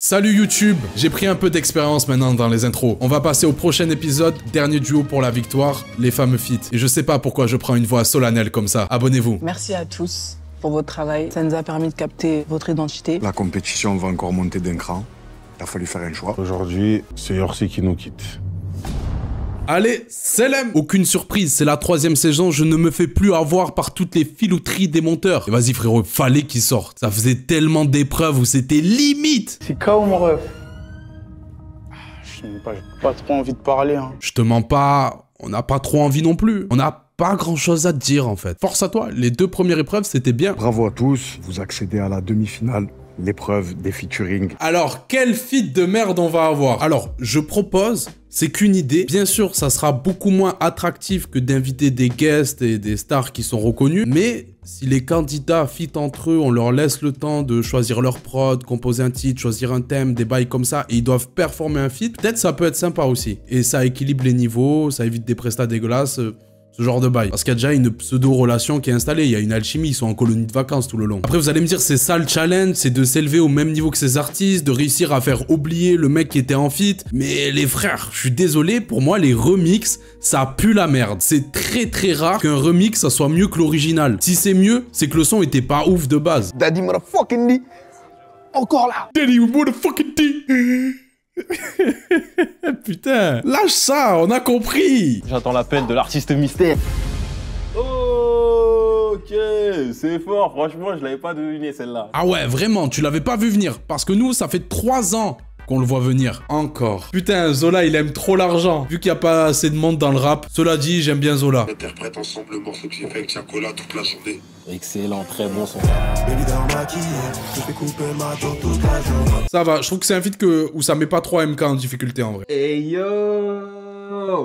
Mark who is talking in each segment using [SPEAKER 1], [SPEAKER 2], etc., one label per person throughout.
[SPEAKER 1] Salut YouTube, j'ai pris un peu d'expérience maintenant dans les intros. On va passer au prochain épisode, dernier duo pour la victoire, les fameux feats. Et je sais pas pourquoi je prends une voix solennelle comme ça, abonnez-vous.
[SPEAKER 2] Merci à tous pour votre travail, ça nous a permis de capter votre identité.
[SPEAKER 3] La compétition va encore monter d'un cran, il a fallu faire un choix.
[SPEAKER 4] Aujourd'hui, c'est Yorsi qui nous quitte.
[SPEAKER 1] Allez, salam! Aucune surprise, c'est la 3e saison, je ne me fais plus avoir par toutes les filouteries des monteurs. Et vas-y frérot, fallait qu'ils sortent. Ça faisait tellement d'épreuves où c'était limite.
[SPEAKER 5] C'est KO mon ref. Je n'ai pas trop envie de parler. Hein.
[SPEAKER 1] Je te mens pas, on n'a pas trop envie non plus. On n'a pas grand chose à te dire en fait. Force à toi, les 2 premières épreuves c'était bien.
[SPEAKER 3] Bravo à tous, vous accédez à la demi-finale. L'épreuve des featuring.
[SPEAKER 1] Alors, quel feat de merde on va avoir? Alors, je propose, c'est qu'une idée. Bien sûr, ça sera beaucoup moins attractif que d'inviter des guests et des stars qui sont reconnus. Mais si les candidats fit entre eux, on leur laisse le temps de choisir leur prod, composer un titre, choisir un thème, des bails comme ça, et ils doivent performer un feat, peut-être ça peut être sympa aussi. Et ça équilibre les niveaux, ça évite des prestats dégueulasses. Ce genre de bail. Parce qu'il y a déjà une pseudo-relation qui est installée, il y a une alchimie, ils sont en colonie de vacances tout le long. Après vous allez me dire c'est ça le challenge, c'est de s'élever au même niveau que ces artistes, de réussir à faire oublier le mec qui était en feat. Mais les frères, je suis désolé, pour moi les remixes, ça pue la merde. C'est très rare qu'un remix ça soit mieux que l'original. Si c'est mieux, c'est que le son était pas ouf de base.
[SPEAKER 5] Daddy motherfucking D. Encore là.
[SPEAKER 1] Daddy motherfucking D. Putain, lâche ça, on a compris.
[SPEAKER 6] J'attends l'appel de l'artiste mystère. Ok, c'est fort, franchement, je l'avais pas deviné celle-là.
[SPEAKER 1] Ah ouais, vraiment, tu l'avais pas vu venir. Parce que nous, ça fait 3 ans qu'on le voit venir. Encore. Putain, Zola, il aime trop l'argent. Vu qu'il n'y a pas assez de monde dans le rap. Cela dit, j'aime bien Zola.
[SPEAKER 7] On interprète ensemble le morceau que j'ai fait avec Tiakola toute la journée.
[SPEAKER 6] Excellent, très bon son.
[SPEAKER 1] Ça va, je trouve que c'est un feat où ça met pas trop MK en difficulté en vrai.
[SPEAKER 6] Hey yo!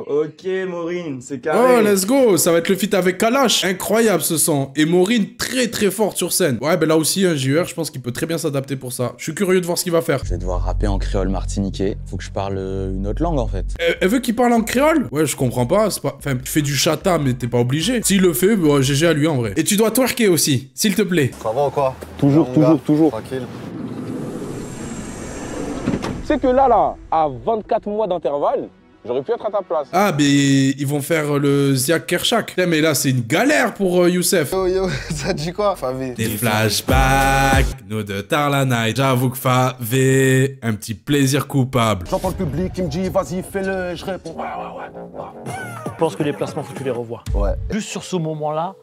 [SPEAKER 6] Ok, Maureen, c'est carré.
[SPEAKER 1] Oh, let's go! Ça va être le feat avec Kalash. Incroyable ce son. Et Maureen, très forte sur scène. Ouais, ben là aussi, un JUR, je pense qu'il peut très bien s'adapter pour ça. Je suis curieux de voir ce qu'il va faire.
[SPEAKER 8] Je vais devoir rapper en créole martiniquais. Faut que je parle une autre langue en fait.
[SPEAKER 1] Elle veut qu'il parle en créole? Ouais, je comprends pas. Enfin, tu fais du chata, mais t'es pas obligé. S'il le fait, bah, GG à lui en vrai. Et tu dois twerker aussi, s'il te plaît.
[SPEAKER 7] Ça va ou quoi?
[SPEAKER 6] Toujours.
[SPEAKER 7] Tranquille.
[SPEAKER 6] Tu sais que là, à 24 mois d'intervalle, j'aurais pu être à ta place.
[SPEAKER 1] Ah, mais ils vont faire le Ziak Kershak. Putain, mais là, c'est une galère pour Youssef.
[SPEAKER 7] Yo, ça dit quoi, Favé?
[SPEAKER 1] Des flashbacks, nous de Tarlanite. J'avoue que Favé, un petit plaisir coupable.
[SPEAKER 7] J'entends le public qui me dit, vas-y, fais-le, je réponds. Ouais.
[SPEAKER 9] Je pense que les placements, faut que tu les revoies.
[SPEAKER 7] Ouais.
[SPEAKER 9] Juste sur ce moment-là,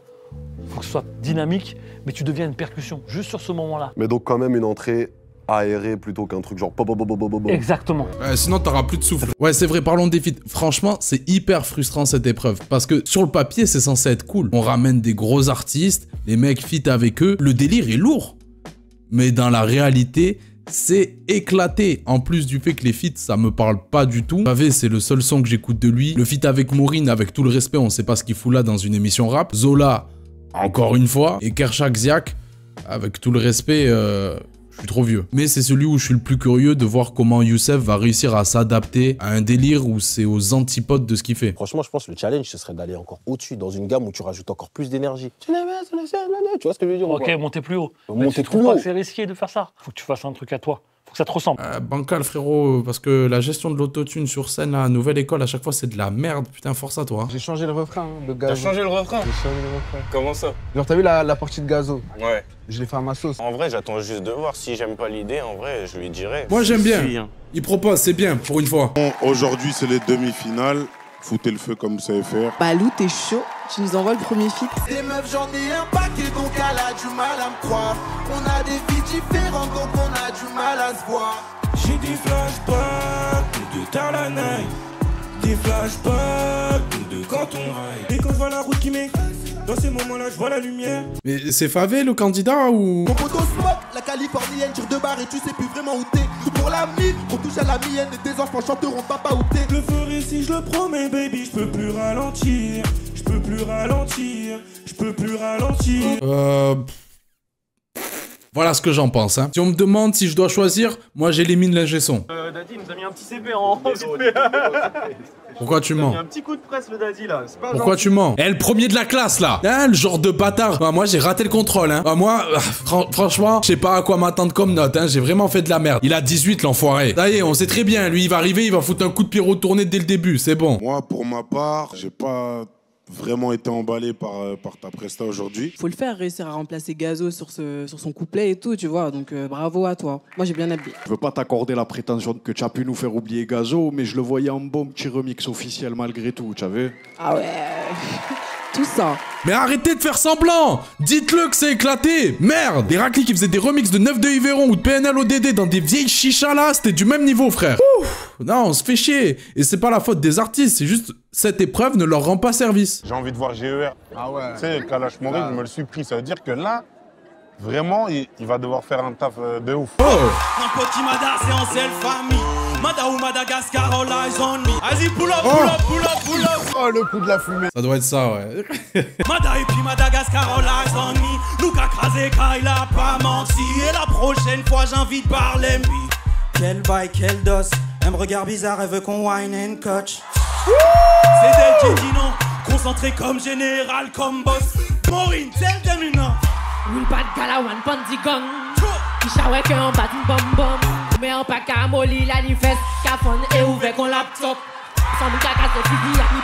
[SPEAKER 9] faut que ce soit dynamique, mais tu deviens une percussion. Juste sur ce moment-là.
[SPEAKER 7] Mais donc quand même une entrée aérée plutôt qu'un truc genre
[SPEAKER 9] Exactement.
[SPEAKER 1] Sinon, t'auras plus de souffle. Ouais, c'est vrai, parlons des feats. Franchement, c'est hyper frustrant cette épreuve. Parce que sur le papier, c'est censé être cool. On ramène des gros artistes, les mecs fit avec eux. Le délire est lourd. Mais dans la réalité, c'est éclaté. En plus du fait que les feats, ça me parle pas du tout. Vous savez, c'est le seul son que j'écoute de lui. Le feat avec Maureen, avec tout le respect, on sait pas ce qu'il fout là dans une émission rap. Zola, encore une fois. Et Kershak Ziak, avec tout le respect, je suis trop vieux. Mais c'est celui où je suis le plus curieux de voir comment Youssef va réussir à s'adapter à un délire où c'est aux antipodes de ce qu'il fait.
[SPEAKER 10] Franchement, je pense que le challenge, ce serait d'aller encore au-dessus, dans une gamme où tu rajoutes encore plus d'énergie. Tu vois ce que je veux dire?
[SPEAKER 9] Ok, monter plus haut.
[SPEAKER 10] Monter
[SPEAKER 9] plus haut. C'est risqué de faire ça. Faut que tu fasses un truc à toi. Faut que ça te ressemble.
[SPEAKER 1] Bancal frérot, parce que la gestion de l'autotune sur scène, la nouvelle école, à chaque fois c'est de la merde. Putain, force à toi.
[SPEAKER 5] J'ai changé le refrain de Gazo.
[SPEAKER 6] T'as changé le refrain?
[SPEAKER 5] J'ai changé le refrain.
[SPEAKER 6] Comment ça?
[SPEAKER 5] Genre t'as vu la partie de Gazo?
[SPEAKER 6] Ouais.
[SPEAKER 5] Je l'ai fait à ma sauce.
[SPEAKER 6] En vrai, j'attends juste de voir. Si j'aime pas l'idée, en vrai, je lui dirai.
[SPEAKER 1] Moi j'aime bien. Il propose, c'est bien, pour une fois.
[SPEAKER 4] Aujourd'hui, c'est les demi-finales. Foutez le feu comme vous savez faire.
[SPEAKER 2] Balou, t'es chaud? Tu nous envoies le premier feat?
[SPEAKER 11] Des meufs, j'en ai un paquet, donc elle a du mal à me croire. On a des vies différentes, donc on a du mal à se voir.
[SPEAKER 12] J'ai des flashbacks de Tarlanite, des flashbacks de quand on raille. Et quand je vois la route qui m'est, dans ces moments-là, je vois la lumière.
[SPEAKER 1] Mais c'est Favé le candidat ou...
[SPEAKER 11] Mon poteau smoke, la californienne, tire de barre et tu sais plus vraiment où t'es. Pour la mine, on touche à la mienne et tes enfants chanteront papa où t'es.
[SPEAKER 12] Je le ferai si je le promets, baby, je peux plus ralentir. Je peux plus ralentir, je peux plus ralentir.
[SPEAKER 1] Voilà ce que j'en pense. Hein. Si on me demande si je dois choisir, moi j'élimine l'ingé son.
[SPEAKER 6] Daddy nous a mis un petit CP en...
[SPEAKER 1] Pourquoi tu mens?
[SPEAKER 13] Il y a un petit coup de presse, le daddy, là. Pas
[SPEAKER 1] Pourquoi tu mens? Eh, le premier de la classe, là. Hein, le genre de bâtard. Bah, moi, j'ai raté le contrôle, hein. Bah, moi, franchement, je sais pas à quoi m'attendre comme note, hein. J'ai vraiment fait de la merde. Il a 18, l'enfoiré. Ça y est, on sait très bien. Lui, il va arriver, il va foutre un coup de pied retourné dès le début. C'est bon.
[SPEAKER 4] Moi, pour ma part, j'ai pas vraiment été emballé par ta presta aujourd'hui.
[SPEAKER 2] Faut le faire, réussir à remplacer Gazo sur son couplet et tout, tu vois. Donc bravo à toi. Moi, j'ai bien aimé.
[SPEAKER 3] Je veux pas t'accorder la prétention que tu as pu nous faire oublier Gazo, mais je le voyais en bon petit remix officiel malgré tout, tu as vu?
[SPEAKER 2] Ah ouais. Tout ça.
[SPEAKER 1] Mais arrêtez de faire semblant! Dites-le que c'est éclaté! Merde! Les Racli qui faisaient des remixes de 9 de Yveron ou de PNL ODD dans des vieilles chichas là, c'était du même niveau, frère. Ouf! Non, on se fait chier. Et c'est pas la faute des artistes, c'est juste cette épreuve ne leur rend pas service.
[SPEAKER 4] J'ai envie de voir GER.
[SPEAKER 5] Ah ouais.
[SPEAKER 4] Tu sais, Kalash Mori, je me le suis pris. Ça veut dire que là, vraiment, il va devoir faire un taf de ouf.
[SPEAKER 1] Oh!
[SPEAKER 11] Un petit Mada, c'est en self-famille. Mada ou Madagascar, all eyes on me. Vas-y, pull up, pull up, pull up, pull up.
[SPEAKER 5] Oh, le coup de la fumée.
[SPEAKER 1] Ça doit être ça, ouais.
[SPEAKER 11] Mada et puis Madagascar, all eyes on me. Nous qu'a crasé car il a pas menti. Et la prochaine fois, j'invite par l'MB. Quel bail, quel dos. Elle me regarde bizarre, elle veut qu'on wine and coach. C'est des Dino, concentré comme général, comme boss. Maureen, c'est le terminant.
[SPEAKER 14] Will pas de gala, one panty gang. Kisha ouais qu'on bat une bom bom. Mais on pas qu'à molly la li fesse. Cafon et ouvert qu'on laptop. Sans nous caca c'est fini, y'a ni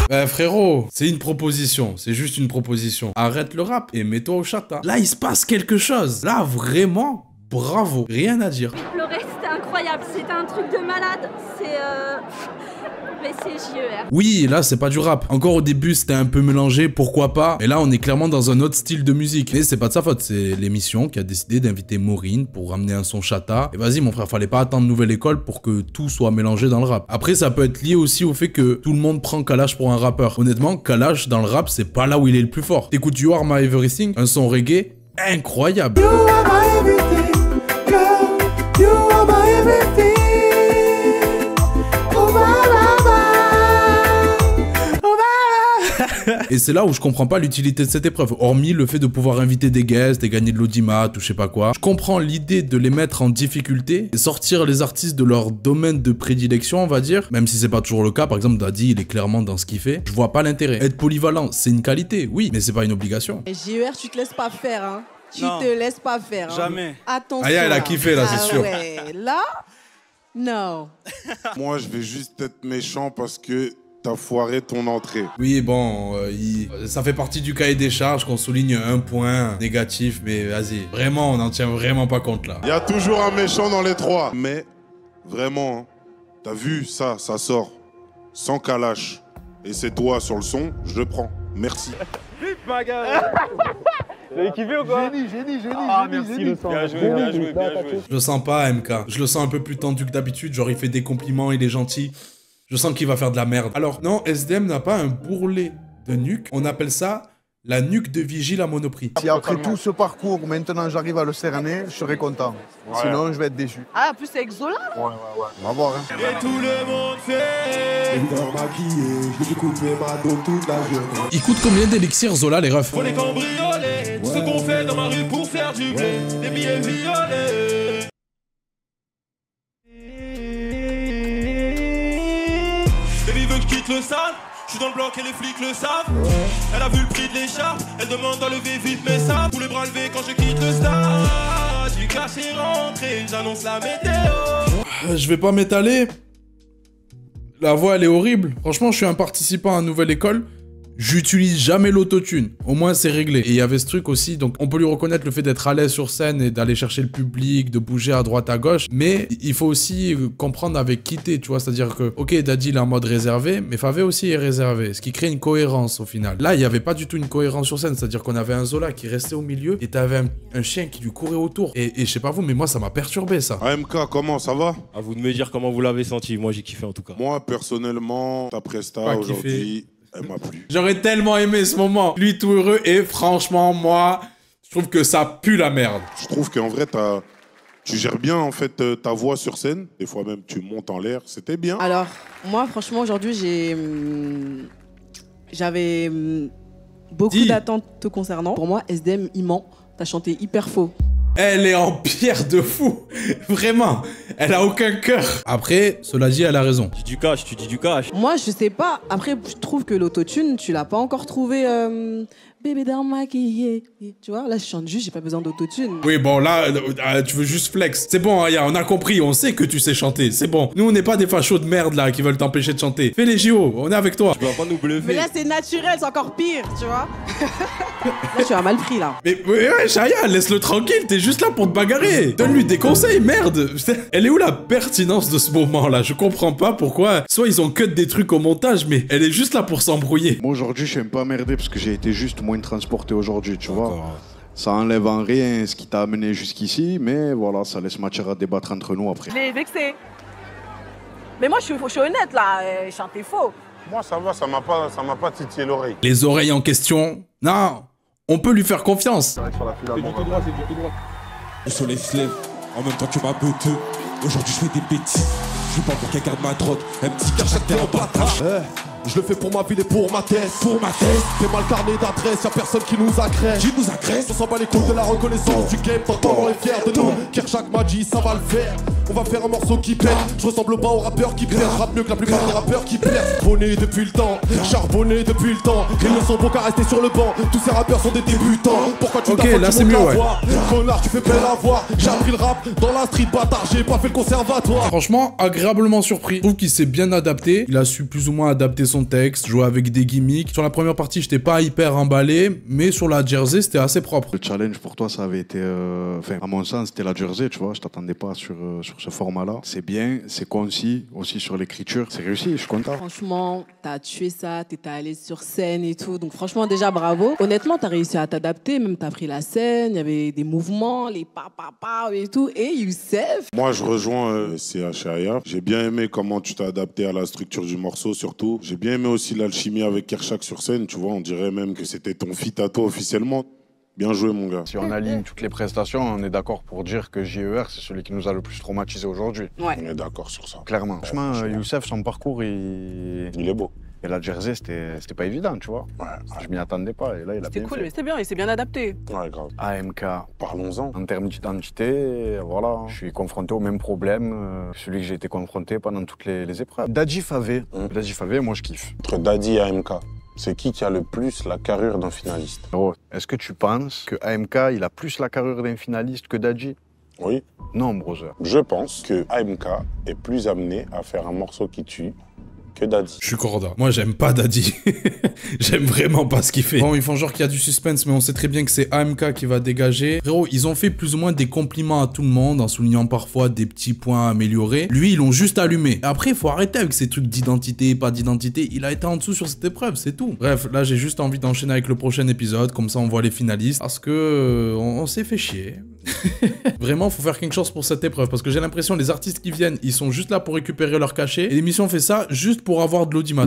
[SPEAKER 14] panique.
[SPEAKER 1] Frérot, c'est une proposition, c'est juste une proposition. Arrête le rap et mets-toi au chata. Là, il se passe quelque chose. Là, vraiment, bravo. Rien à dire.
[SPEAKER 15] Pleurer, c'était incroyable. C'était un truc de malade. Mais c'est JER.
[SPEAKER 1] Oui, là, c'est pas du rap. Encore au début, c'était un peu mélangé, pourquoi pas. Mais là, on est clairement dans un autre style de musique. Mais c'est pas de sa faute, c'est l'émission qui a décidé d'inviter Maureen pour ramener un son chata. Et vas-y, mon frère, fallait pas attendre Nouvelle École pour que tout soit mélangé dans le rap. Après, ça peut être lié aussi au fait que tout le monde prend Kalash pour un rappeur. Honnêtement, Kalash, dans le rap, c'est pas là où il est le plus fort. T'écoutes You Are My Everything, un son reggae incroyable.
[SPEAKER 11] You are my everything, girl. You are my everything.
[SPEAKER 1] Et c'est là où je comprends pas l'utilité de cette épreuve, hormis le fait de pouvoir inviter des guests et gagner de l'audimat ou je sais pas quoi. Je comprends l'idée de les mettre en difficulté et sortir les artistes de leur domaine de prédilection, on va dire, même si c'est pas toujours le cas. Par exemple, Daddy, il est clairement dans ce qu'il fait. Je vois pas l'intérêt. Être polyvalent, c'est une qualité, oui, mais c'est pas une obligation.
[SPEAKER 2] Et JER, tu te laisses pas faire, hein. Tu
[SPEAKER 11] Non.
[SPEAKER 2] te laisses pas faire. Hein.
[SPEAKER 11] Jamais.
[SPEAKER 2] Attention.
[SPEAKER 1] Ah, elle a kiffé, là, c'est sûr.
[SPEAKER 2] Ouais. Là, non.
[SPEAKER 4] Moi, je vais juste être méchant parce que t'as foiré ton entrée.
[SPEAKER 1] Oui, bon, ça fait partie du cahier des charges qu'on souligne un point négatif, mais vas-y. Vraiment, on n'en tient vraiment pas compte, là.
[SPEAKER 4] Il y a toujours un méchant dans les trois. Mais, vraiment, hein, t'as vu ça, ça sort. Sans Kalash. Et c'est toi sur le son, je le prends. Merci.
[SPEAKER 13] Vite, ma gueule. Vous avez kiffé ou quoi? Génie. Ah, merci, le sang. Bien joué, bien joué, bien joué.
[SPEAKER 1] Je le sens pas, MK. Je le sens un peu plus tendu que d'habitude. Genre, il fait des compliments, il est gentil. Je sens qu'il va faire de la merde. Alors, non, SDM n'a pas un bourrelet de nuque. On appelle ça la nuque de vigile à Monoprix.
[SPEAKER 5] Si après tout ce parcours, maintenant j'arrive à le cerner, je serai content.
[SPEAKER 4] Ouais.
[SPEAKER 5] Sinon, je vais être déçu.
[SPEAKER 2] Ah, en plus, c'est avec Zola, là.
[SPEAKER 5] Ouais. On va voir, hein.
[SPEAKER 11] Et tout le monde fait.
[SPEAKER 12] Évidemment maquillé, je vais couper ma dose toute la journée.
[SPEAKER 1] Il coûte combien d'élixir, Zola, les refs?
[SPEAKER 11] Faut les cambrioler. Tout ce qu'on fait dans ma rue pour faire du blé. Des billets violets. Baby veut que je quitte le sale. Je suis dans le bloc et les flics le savent. Elle a vu le prix de l'écharpe. Elle demande d'enlever vite mes sables. Tous les bras levés quand je quitte le stade. Du cash est rentré, j'annonce la météo.
[SPEAKER 1] Je vais pas m'étaler. La voix, elle est horrible. Franchement, je suis un participant à Nouvelle École. J'utilise jamais l'autotune. Au moins, c'est réglé. Et il y avait ce truc aussi. Donc, on peut lui reconnaître le fait d'être à l'aise sur scène et d'aller chercher le public, de bouger à droite, à gauche. Mais il faut aussi comprendre avec qui t'es, tu vois. C'est-à-dire que, ok, Daddy, il est en mode réservé, mais Favé aussi est réservé. Ce qui crée une cohérence au final. Là, il n'y avait pas du tout une cohérence sur scène. C'est-à-dire qu'on avait un Zola qui restait au milieu et t'avais un chien qui lui courait autour. Et je sais pas vous, mais moi, ça m'a perturbé, ça.
[SPEAKER 4] AMK, comment ça va?
[SPEAKER 13] À vous de me dire comment vous l'avez senti. Moi, j'ai kiffé en tout cas.
[SPEAKER 4] Moi, personnellement, ta presta aujourd'hui, elle m'a plu.
[SPEAKER 1] J'aurais tellement aimé ce moment. Lui tout heureux et franchement, moi, je trouve que ça pue la merde.
[SPEAKER 4] Je trouve qu'en vrai, tu gères bien en fait ta voix sur scène. Des fois même, tu montes en l'air. C'était bien.
[SPEAKER 2] Alors, moi, franchement, aujourd'hui, j'avais beaucoup d'attentes te concernant. Pour moi, SDM, il ment. T'as chanté hyper faux.
[SPEAKER 1] Elle est en pierre de fou. Vraiment. Elle a aucun cœur. Après, cela dit, elle a raison.
[SPEAKER 13] Tu dis du cash, tu dis du cash.
[SPEAKER 2] Moi, je sais pas. Après, je trouve que l'autotune, tu l'as pas encore trouvé. Bébé d'un maquillé. Tu vois, là, je chante juste, j'ai pas besoin d'autotune.
[SPEAKER 1] Oui, bon, là, tu veux juste flex. C'est bon, Aya, on a compris, on sait que tu sais chanter. C'est bon. Nous, on n'est pas des fachos de merde, là, qui veulent t'empêcher de chanter. Fais les JO, on est avec toi.
[SPEAKER 13] Tu vas pas nous bluffer.
[SPEAKER 2] Mais là, c'est naturel, c'est encore pire, tu vois. Là, tu as mal pris, là.
[SPEAKER 1] Mais ouais, Aya, laisse-le tranquille, t'es juste là pour te bagarrer. Donne-lui des conseils, merde. Elle est où la pertinence de ce moment-là? Je comprends pas pourquoi. Soit ils ont cut des trucs au montage, mais elle est juste là pour s'embrouiller.
[SPEAKER 3] Moi, aujourd'hui, je suis pas merdé parce que j'ai été juste moins transporté aujourd'hui, tu vois. Ça enlève en rien ce qui t'a amené jusqu'ici, mais voilà, ça laisse matière à débattre entre nous après.
[SPEAKER 16] Je l'ai vexé. Mais moi, je suis honnête, là. Chanter faux.
[SPEAKER 4] Moi, ça va, ça m'a pas titillé l'oreille.
[SPEAKER 1] Les oreilles en question, non, on peut lui faire confiance.
[SPEAKER 13] C'est du tout droit, c'est du tout droit.
[SPEAKER 12] Le soleil se lève, en même temps que ma beauté. Aujourd'hui, je fais des bêtises. Je veux pas pour qu'elle garde ma drogue. Un petit car chaque terre en bâtard.
[SPEAKER 17] Je le fais pour ma ville et pour ma tête. Pour ma tête. Fais mal carnet d'adresse, y'a personne qui nous agresse.
[SPEAKER 12] Qui nous agresse?
[SPEAKER 17] On s'en bat les couilles de la reconnaissance du game. Tant on est fier de nous. Kershak m'a dit ça va le faire. On va faire un morceau qui pète. Je ressemble pas aux rappeurs qui perdent. Rappe mieux que la plupart des rappeurs qui perdent. Charbonné depuis le temps, charbonné depuis le temps. Ils ne sont beaux qu'à rester sur le banc. Tous ces rappeurs sont des débutants. Pourquoi tu
[SPEAKER 1] Ok, là c'est mieux, ouais.
[SPEAKER 17] Connard, tu fais belle à voir. J'ai appris le rap dans la street bâtard. J'ai pas fait le conservatoire.
[SPEAKER 1] Franchement, agréablement surpris. Je trouve qu'il s'est bien adapté. Il a su plus ou moins adapter son texte, jouer avec des gimmicks. Sur la première partie, j'étais pas hyper emballé, mais sur la Jersey, c'était assez propre.
[SPEAKER 3] Le challenge pour toi, ça avait été... Enfin, à mon sens, c'était la Jersey, tu vois. Je t'attendais pas sur ce format-là. C'est bien, c'est concis, aussi sur l'écriture. C'est réussi, je suis content.
[SPEAKER 2] Franchement, t'as tué ça, t'étais allé sur scène et tout. Donc franchement, déjà, bravo. Honnêtement, t'as réussi à t'adapter. Même t'as pris la scène, il y avait des mouvements, les pa et tout. Et Youssef.
[SPEAKER 4] Moi, je rejoins CH et Aya. J'ai bien aimé comment tu t'es adapté à la structure du morceau, surtout. J'ai bien aimé aussi l'alchimie avec Kershak sur scène, tu vois. On dirait même que c'était ton feat à toi officiellement. Bien joué, mon gars.
[SPEAKER 3] Si on aligne toutes les prestations, on est d'accord pour dire que JER, c'est celui qui nous a le plus traumatisé aujourd'hui.
[SPEAKER 2] Ouais.
[SPEAKER 4] On est d'accord sur ça.
[SPEAKER 3] Clairement. Franchement, Youssef, son parcours, il
[SPEAKER 4] est beau.
[SPEAKER 3] Et la Jersey, c'était pas évident, tu vois. Ouais. Je m'y attendais pas. Et là, il a
[SPEAKER 16] C'était
[SPEAKER 3] bien
[SPEAKER 16] cool,
[SPEAKER 3] fait.
[SPEAKER 16] mais c'était bien, il s'est bien adapté.
[SPEAKER 4] Ouais, grave.
[SPEAKER 3] AMK.
[SPEAKER 4] Parlons-en.
[SPEAKER 3] En termes d'identité, voilà, je suis confronté au même problème, celui que j'ai été confronté pendant toutes les épreuves. Daddy Favé. Daddy Favé, moi, je kiffe.
[SPEAKER 4] Entre Daddy et AMK, c'est qui a le plus la carrure d'un finaliste?
[SPEAKER 3] Oh, est-ce que tu penses que AMK, il a plus la carrure d'un finaliste que Daddy?
[SPEAKER 4] Oui.
[SPEAKER 3] Non, brother.
[SPEAKER 4] Je pense que AMK est plus amené à faire un morceau qui tue que Daddy.
[SPEAKER 1] Je suis corda. Moi, j'aime pas Daddy. J'aime vraiment pas ce qu'il fait. Bon, ils font genre qu'il y a du suspense, mais on sait très bien que c'est AMK qui va dégager. Frérot, ils ont fait plus ou moins des compliments à tout le monde, en soulignant parfois des petits points améliorés. Lui, ils l'ont juste allumé. Après, il faut arrêter avec ces trucs d'identité, pas d'identité. Il a été en dessous sur cette épreuve, c'est tout. Bref, là, j'ai juste envie d'enchaîner avec le prochain épisode, comme ça on voit les finalistes. Parce que on s'est fait chier. Vraiment, faut faire quelque chose pour cette épreuve, parce que j'ai l'impression les artistes qui viennent, ils sont juste là pour récupérer leur cachet, et l'émission fait ça juste pour avoir de l'audimat.